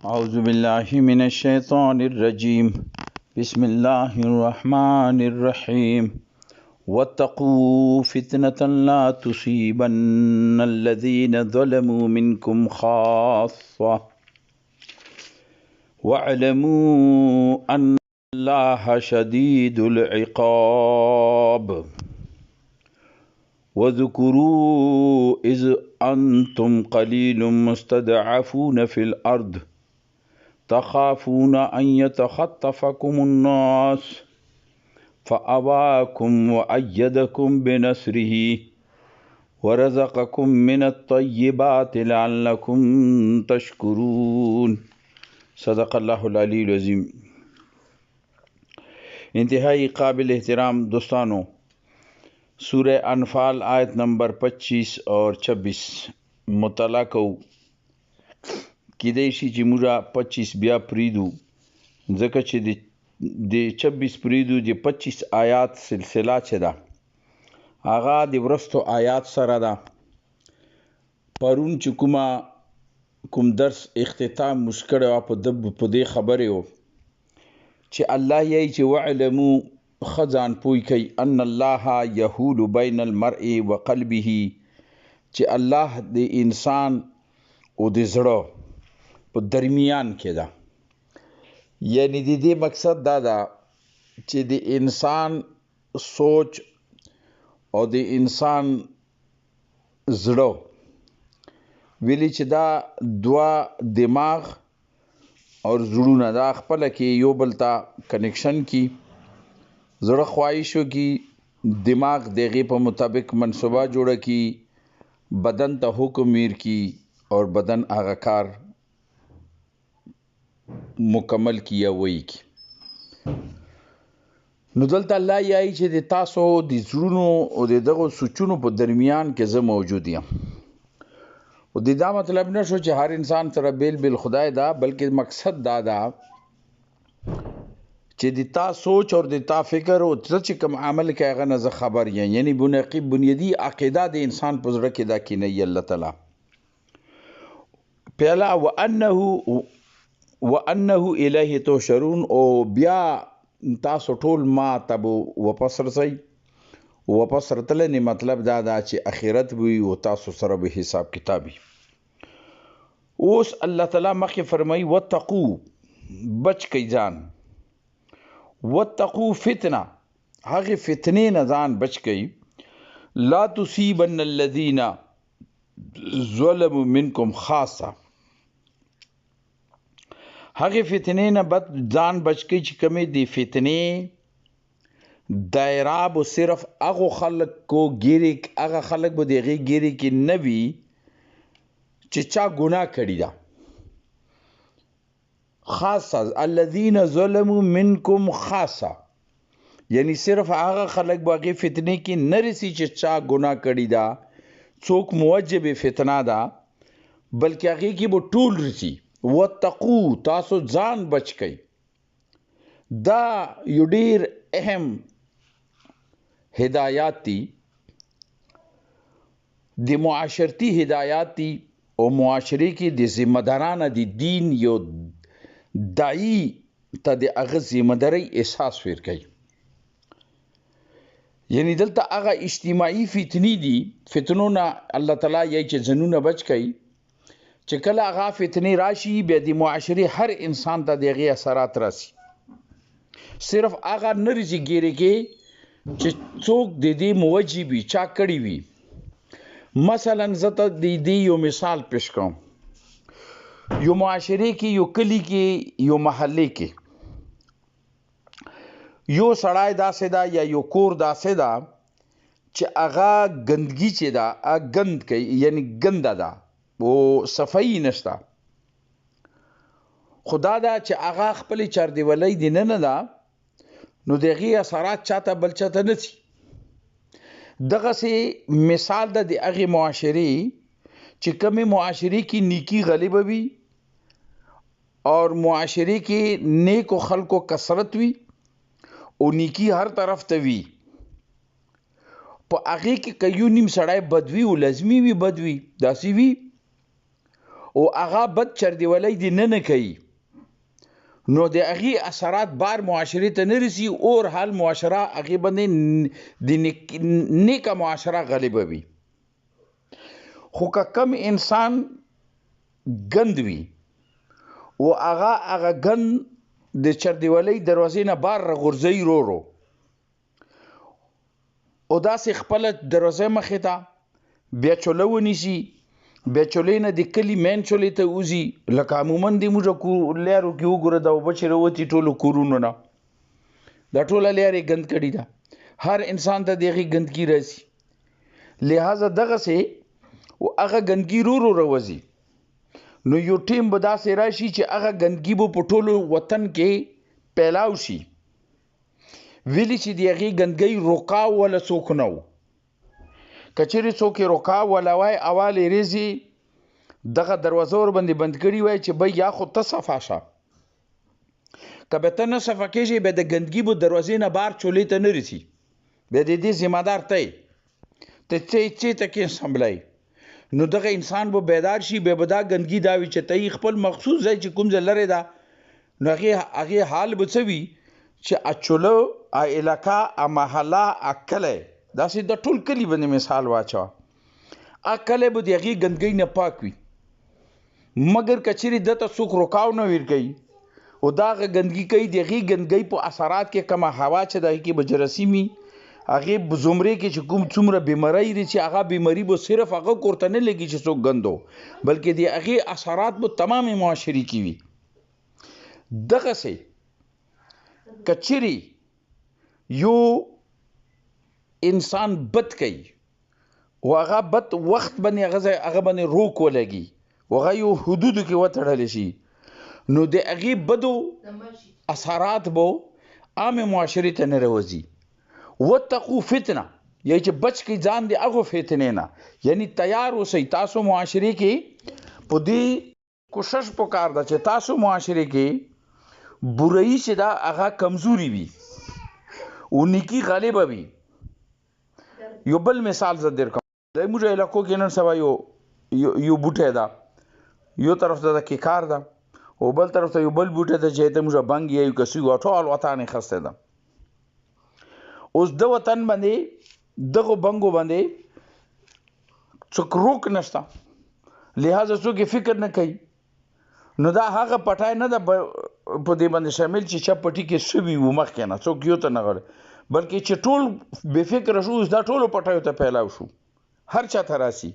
أعوذ بالله من الشيطان الرجيم بسم الله الرحمن الرحيم واتقوا فتنة لا تصيبن الذين ظلموا منكم خاصة واعلموا أن الله شديد العقاب واذكروا إذ أنتم قليل مستضعفون في الأرض تخافون أن يتخطفكم الناس فأواكم وأيدكم بنصره ورزقكم من الطيبات لعلكم تشكرون صدق الله العلی العظیم. انتہائی قابل احترام دوستانو، سورہ انفال آیت نمبر 25 اور 26 مطالعہ کو کیدای شي چې موږ 25 بیا پریدو، ځکه چې د 26 پریدو د 25 آیات سلسله چې ده هغه د ورستو آیات سره ده. پرون چې کوم درس اختتام مشکړه په دې خبرې و چې الله یې چې وعلمو خزان پوی کوي ان الله یحول بین المرء وقلبه، چې الله د انسان او د زړه په درمیان کې ده. یعنی د دې مقصد دا ده چې د انسان سوچ او د انسان زړه ویلی چې دا دوا دماغ او زړونه دا خپل کې یو بل ته کنیکشن کی، زړه خواهشو کی، دماغ دغه په مطابق منصوبه جوړه کی، بدن ته حکم میر کی اور بدن هغه کار مکمل کیا وی کی. نو دلته الله یای چې د تاسو د زړونو او د دغه سوچونو په درمیان کې زه موجود یم. او د دا مطلب نشو چې هر انسان سره بیل خدای دا، بلکې مقصد دا ده چې د تا سوچ او د تا فکر او چې کوم عمل کې هغه نه زه خبر یم. یعنی بنیادی عقیده د انسان په زړه کې دا کینی الله تعالی پهلا وانه الیه تحشرون، او بیا تاسو ټول ما ته واپس رسئ. واپس رتلنې مطلب دا ده چې اخرت وي او تاسو سره به حساب کتابي. اوس الله تعالی مخکې فرمایي واتقو، بچ کئ ځان، واتقو فتنه، هغه فتنې نه ځان بچ کئ، لا تصیبن الذین ظلموا منکم خاصه، هغه فتنې نه ځان بچ کئ چې کومې دی فتنې دایره به صرف هغه خلق کو ګیری، هغه خلق به دغه ګیری کې نه وي چې چا ګناه کړی ده. خاصه الذین ظلموا منکم خاصه، یعنی صرف هغه خلق به هغه فتنې کې نه رسی چې چا ګناه کړی ده، څوک موجب فتنه ده، بلکې هغه کې به ټول رسی. واتقو، تاسو ځان بچ کئ. دا یو ډیر اهم هدایات دي، د معاشرتی هدایات دي، او معاشره کې د ذمہ دارانه د دین یو داعی ته د هغه ذمہ داری احساس ورکوي. یعنی دلته هغه اجتماعي فتنې دي، فتنو نه الله تعالی یې چې ځنونه بچ کئ، چې کله هغه فتنې راشي بیا د معاشرې هر انسان ته د هغې اثرات راسي. صرف هغه نه رسي ګیرې کې چې څوک د دې موجب وي، چا کړي وي. مثلا زه ته د دې یو مثال پیش کوم. یو معاشرې کې، یو کلی کې، یو محلې کې یو سړی داسې ده یا یو کور داسې ده چې هغه ګندګي چې ده هغه ګند کوي، یعنی ګنده ده او صفائی نشته. خدا دا چې هغه خپل چاردیوالۍ د نه ده، نو د هغې اثرات چاته بل چاته نسی. دغسې مثال ده د هغې معاشرې چې کومې معاشرې کې نیکي غالبه وي اور معاشرې کې نیکو خلکو کثرت وي او نیکی هر طرف ته وي. په هغې کې که یو نیم سړی بد وي او لازمي وي بد وي، داسې وي. او هغه بد چردیولی دی نه کوي نو د هغې اثرات بار معاشرې ته نه رسي اور حال معاشره هغې باندې د نیکه معاشره غالبه وي خو که کم انسان ګند وي او هغه ګند د چردیولی دروازې نه بار راغورځوي ورو او داسې خپله دروازه مخې ته بیا چوله ونیسي بیا چولې نه د کلي مین چولې ته وځي لکه عموما د موږ لیارو کې وګوره دا اوبه چې راوتي ټولو کورونو نه دا ټوله لیارې ګند کړې ده هر انسان ته د هغې ګندګي راځي لہذا دغسې هغه ګندګي ورو راوځي نو یو ټیم به داسې راشي چې هغه ګندګي به په ټولو وطن کې پیلاو شي ویلي چې د هغې ګندګۍ روکاو ولا څوک نه و که چیرې څوک یې روکاو ولا وای اول یې ریزي دغه دروازه ورباندې بند کړي وای چې بی یا خو ته صفا شه که به ته نه صفا کېږي بیا د ګندګي به دروازې نه بار چولې ته نه رسي بیا د دې ذمه دار ته ته ته کې سنبلی نو دغه انسان به بیدار شي بیا به دا ګندګي دا وي چې ته خپل مخصوص ځای چې کوم ځای لرې ده نو هغې حال به څه وي چې اچولو علاقه محله کلی داسې د ټول کلي باندې مثال واچوه کلی به د هغې ګندګۍ نه پاک وي مګر که چیرې دته څوک روکاو نه ورکوي او دا هغه ګندګي کوي د هغې ګندګۍ په اثرات کې کومه هوا چې د هغې کې به جراثیم وي هغې په زمرې کې چې کوم څومره بیماری لري چې هغه بیماري به صرف هغه کور ته نه لګي چې څوک ګندو بلکې د هغې اثرات به تمام معاشرې کې وي دغسې که چیرې یو انسان بد کوي او هغه بد وخت باندې هغه باندې روک ولګي او هغه یو حدودو کې وتړلی شي نو د هغې بدو اثرات به عام معاشرې ته نه راوځي واتقوا فتنه یعنی چې بچ کړئ ځان د هغو فتنې نه یعنی تیار اوسئ تاسو معاشرې کې په دې کوشش پکار ده چې تاسو معاشرې کې برایي چې دا هغه کمزوري وي او نیکي غالبه وي یو بل مثال زه درکوم د موږ علاقو کې نن سبا یو بوټی ده یو طرف ته د کیکار ده او بل طرف ته یو بل بوټی ده چې ته موږ بنګ یا یو کسي ټول وطن یې خسته ده اوس د وطن باندې دغو بنګو باندې څوک روک نشته لہذا څوک یې فکر نه کوي نو دا هغه پټای نه ده په دې باندې شامل چې چا پټي کې سوي و مخکې نه څوک یو ته نه غړي بلکې چې ټول بے فکر شو دا ټولو پټایو ته پیلاو شو هر چا ته راسي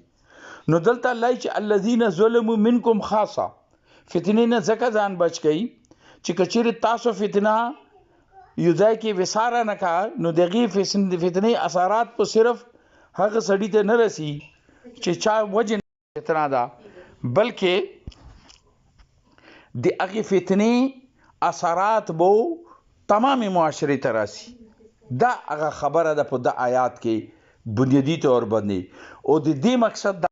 نو دلته الله چې الذين ظلموا منکم خاصه فتنې نه ځکه ځان بچ کړي چې که چیرې تاسو فتنه یو ځای کې وساره نه کا نو دغې فتنې اثرات په صرف هغه سړي ته نه رسي چې چا وجه فتنه ده بلکې د هغې فتنې اثرات به تمام معاشرې ته راسي دا هغه خبره ده په د آیات کې بنیادی طور باندې او د دې مقصد دا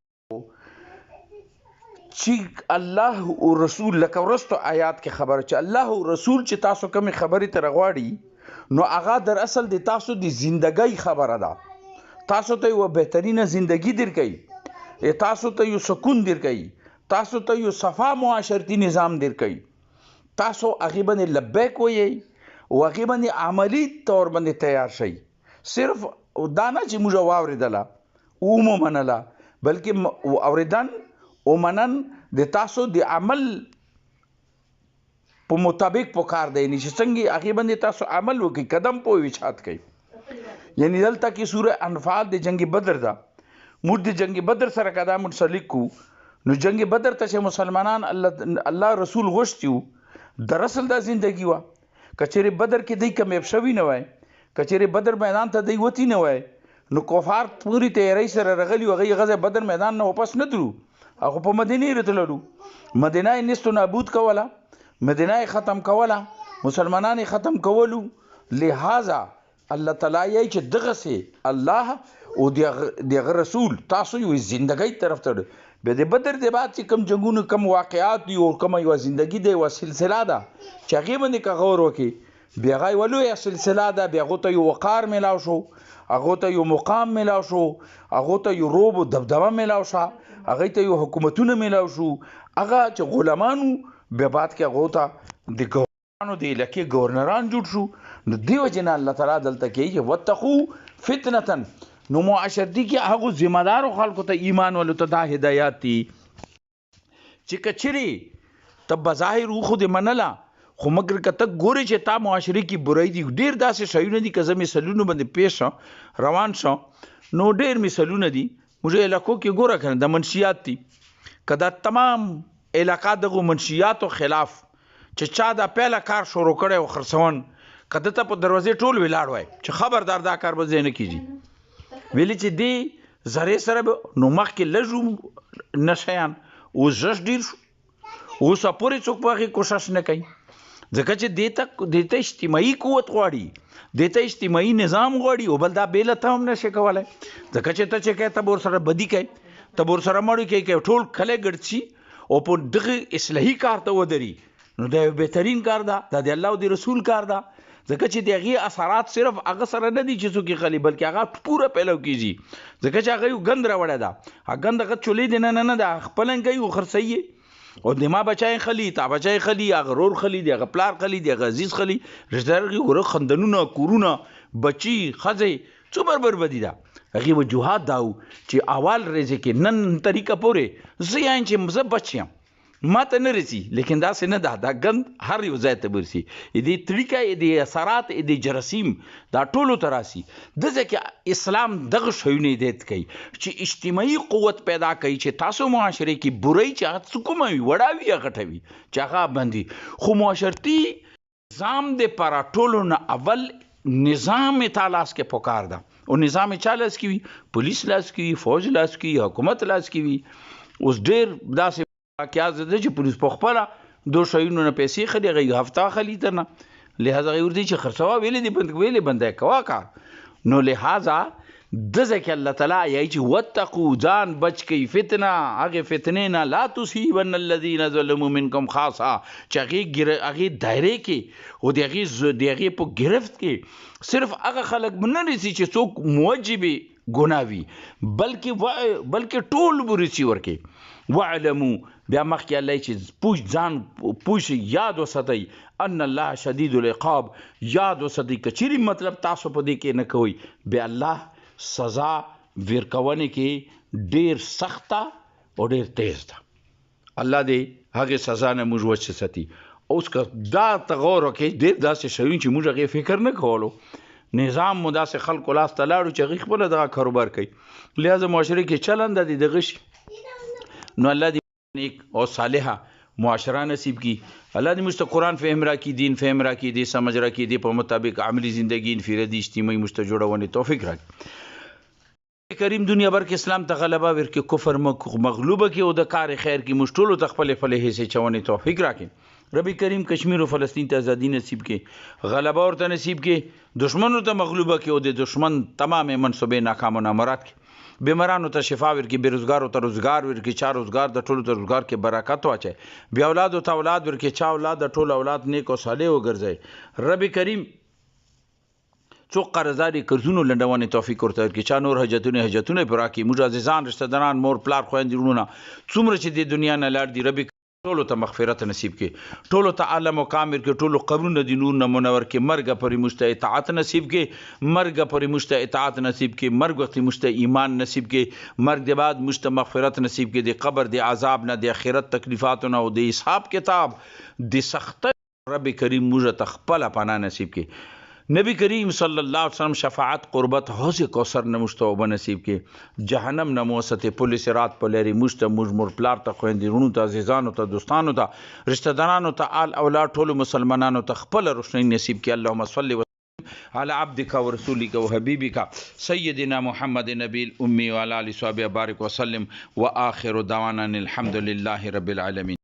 چې الله او رسول لکه ورستو آیات کې خبره چې الله او رسول چې تاسو کومې خبرې ته راغواړي نو هغه در اصل د تاسو د زندګۍ خبره ده تاسو ته یو بهترینه زندگی درکوي تاسو ته یو سکون درکوي تاسو ته یو صفا معاشرتي نظام درکوي تاسو هغې باندې لبیک وایئ او هغې باندې عملي طور باندې تیار شئ صرف دا نه چې موږ واورېدله او مو منله بلکې اورېدن او منن د تاسو د عمل په مطابق پکار دی چې څنګه هغې باندې تاسو عمل وکړئ قدم په وچات کوي یعنی دلته کې سوره انفال د جنگ بدر ده موږ د جنگ بدر سره که دا منسلک کو نو جنگ بدر ته چې مسلمانان الله رسول غوښتي در اصل دا زندگی وه که چیرې بدر کې دی کمیاب شوي نه وای که چیرې بدر میدان ته دی وتی نه وای نو کفار پوری تیاری سره رغلی هغې غزه بدر میدان نه واپس نه درو هغه په مدینې راتللو مدینه یې نیست و نابود کوله مدینه یې ختم کوله مسلمانان یې ختم کولو لہذا الله تعالی یې چې دغسې الله او دغه رسول تاسو یو زندګۍ طرف ته بیا د بدر د بعد چې کم جنګونو کم واقعات دي او کومه یوه زندګي دی یوه سلسله ده چې هغې باندې که غور وکړي بیا هغه یوه لویه سلسله ده بیا هغو ته یو وقار میلاو شو هغو ته یو مقام میلاو شو هغو ته یو روب و دبدبه میلاو شوه هغې ته یو حکومتونه میلاو شو هغه چې غلامانو بیا بعد کې هغو ته د ګورنرانو د علاقې ګورنران جوړ شو. نو دې وجې نه الله تعالی دلته کوي چې واتقوا فتنة. نو معاشرتي کې هغو ذمه دارو خلکو ته ایمان ولو ته دا هدایات دي چې که چیرې ته بظاهر خو دې منله خو مګر که ته ګورې چې تا معاشرې کې برۍ دي. ډېر داسې شیونه دي که زه مثالونو باندې پیش شم روان شم نو ډېر مثالونه دي. موږ علاقو کې ګوره که نه د منشیات دي که دا تمام علاقه دغو منشیاتو خلاف چې چا دا پیله کار شروع کړی او خرڅون که ده ته په دروازې ټول ولاړ وای چې خبردار دا کار به ځای نه کېږي ویلې چې دې زرې سره به نو مخکې لږ نشیان اوس ژش ډېر شو. اوس پورې څوک په هغې کوشش نه کوي ځکه چې دې ته اجتماعي قوت غواړي دې ته اجتماعي نظام غواړي او بل دا بیله ته هم نشي کولی ځکه چې ته چې کوې ته به ورسره بدي کوي ته به ورسره مړی کوي ټول کلی ګډ شي او په دغه اصلاحي کار ته ودري نو دا یو بهترین کار ده دا د الله او د رسول کار ده ځکه چې د هغې اثرات صرف هغه سره نه دي چې څوک یې خلي بلکې هغه پوره پیلو کېږي ځکه چې هغه یو ګند راوړی ده هغه ګند هغه چولې دی نه ده خپله کوي او خرڅوي یې او د ما بچای خلی تا بچای خلی هغه رور خلی دی هغه پلار خلی دی هغه عزیز خلی رشتہ دار غوړه خندنونه کورونه بچي خزه څومره بربدي ده هغه وجوهات داو چې اول ریزه کې نن طریقه پوره زیان چې مزه بچیم ما ته نه رسی لیکن دا څه نه ده دا ګند هر یو ځای ته برسي دې طریقه دې اثرات دې جراثیم دا ټولو ته راسي دغه کې اسلام دغه شیونه هدایت کوي چې اجتماعي قوت پیدا کوي چې تاسو معاشره کې برۍ چې هغه کومه وي وړاوي یا غټوي چې هغه باندې خو معاشرتي نظام د پر ټولو نه اول نظام تالاس کې پکار ده او نظام چا لاس کې وي پولیس لاس کې وي فوج لاس کې وي حکومت لاس کې وي اوس ډېر داسې واقعات ده چې پولیس په خپله دو شیونو نه پیسې خلي هغه هفته خلي تر نه لہذا هغې ورته چې خرڅوه ویلې بنده کوه کار نو لہذا دغه کې الله تعالی یې چې واتقوا ځان بچ کوي فتنه هغې فتنې نه لا تصیبن الذین ظلموا منکم خاصه چې هغې دایرې کې او د هغې په گرفت کې صرف هغه خلک نه رسي چې څوک موجب ګناه وي بلکې ټول به رسي ورکې وعلمو بیا مخکې الله چې ځان پوه یاد وساتئ ان الله شدید العقاب یاد وساتئ که چیرې مطلب تاسو په دې کې نه کوئ بیا الله سزا ورکونې کې ډېر سخته او ډېر تیز ده الله دې هغې سزا نه موږ وساتي. اوس که دا ته غور وکړئ ډېر داسې شیونه چې موږ هغې فکر نه کولو نظام مو داسې خلکو لاس ته لاړو چې هغوی خپله دغه کاروبار کوي لہذا معاشره کې چلند دې دغه شي نو الله دې نیک او صالحه معاشره نصیب کی الله دې موږ ته قرآن فهم راکړي دین فهم راکړي دې سمجھ راکړي دې په مطابق عملی زندگی انفرادي اجتماعي موږ ته جوړونې توفیق راکړي کریم دنیا بر کې اسلام ته غلبه ورکړي کفر مغلوبه کې او د کار خیر کې موږ ټولو ته خپلې حصې چونې توفیق راکړي. ربی کریم کشمیر و فلسطین ته ازادي نصیب کې غلبه ورته نصیب کې دشمنو ته مغلوبه کې او د دشمن تمام منصوبې ناکام و نامراد کې بیمارانو ته شفا ورکړي بېروزګارو ته روزګار ورکړي چا روزګار د ټولو ته روزګار کې برکت واچوي بیا اولادو ته اولاد ورکړي چا اولاد د ټول اولاد نیک او صالح وګرځوي. ربی کریم څوک قرضداري قرضونو لنډونې توفیق ورته ورکړي چا نور حاجتونه پوره کړي موږ عزیزان رشته داران مور پلار خویندې وروڼه څومره چې د دنیا نه لاړ دي ربي ټولو ته مغفرت نصیب کړي ټولو ته اعلی مقام ورکړي ټولو قبرونه د نور نه منور کړي مرګ پرې موږ ته اطاعت نصیب کړي مرګ وختې موږ ته ایمان نصیب کړي مرګ د بعد موږ ته مغفرت نصیب کړي د قبر د عذاب نه د آخرت تکلیفاتو نه او د حساب کتاب د سختۍ رب کریم موږ ته خپله پناه نصیب کړي. نبی کریم صلی الله علیه وسلم شفاعت قربت حوض کوثر نه موږ ته اوبه نصیب کړي جهنم نه مو وساتې پل صراط په لرې موږ ته موږ مور پلار ته خویندې وروڼو ته عزیزانو ته دوستانو ته رشته دارانو ته آل اولاد ټولو مسلمانانو ته خپله روشنۍ نصیب کړي. اللهم صل وسلم على عبدك ورسولك وحبيبك سيدنا محمد نبي الأمي وعلى آله وصحبه بارك وسلم وآخر دعوانا الحمد لله رب العالمين.